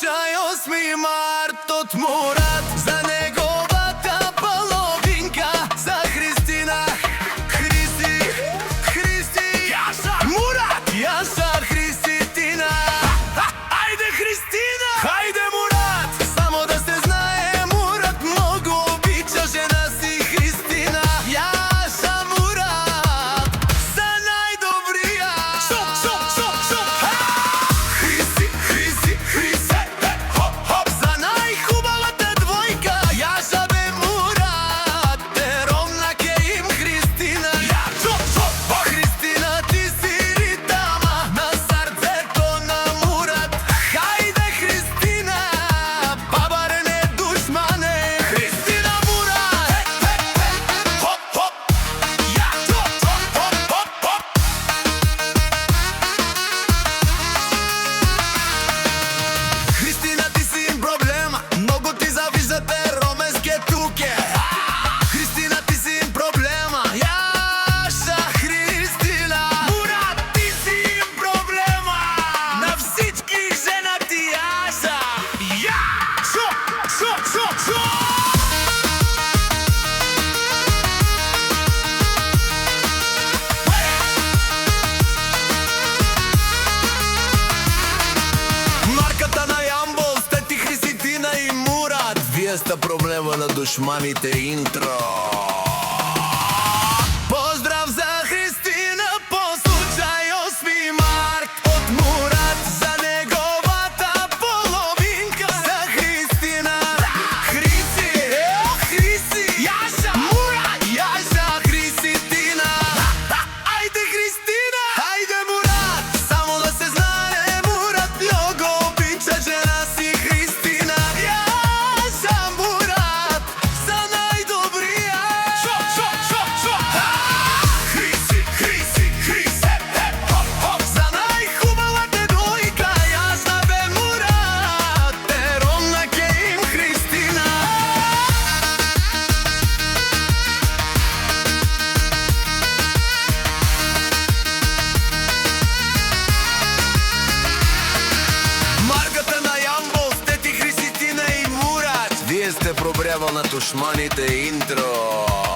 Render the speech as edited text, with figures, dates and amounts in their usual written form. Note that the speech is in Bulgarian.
случај 8 март од Мурат, за неговата половинка, за Христина. Христи, Мурат, јас за Христина. Ајде Христина, ајде Мурат, само да се знае, Мурат многу обича жена си Христина. Јас за Мурат, за најдобрија. За најхубавата двојка, јас за бе Мурат, ромна ке им Христина. Христина, ти си ритама на срцето на Мурат. Хајде Христина, па баре не душмане. Христина Мурат, Христина, ти си им проблема, многу ти завиждате роменске туке. Христина, ти си им проблема, јаша Христина. Мурат, ти си им проблема, на всички жена ти јаша. Марката на Јамбол, сте ти Христина и Мурат. Вие сте проблема на душманите интро. Поздрав за Христина по случај 8 март од Мурат, за неговата половинка, за Христина. Христи, јаша Мурат, јас за Христина. Ајде Христина, ајде Мурат, само да се знае, Мурат многу обича жена си Христина. Јас за Мурат, за најдобрија. За најхубавата двојка, јас за бе Мурат, ромна ке им Христина. Марката на Јамбол, сте ти Христина и Мурат. Вие сте пробревал на душманите интро.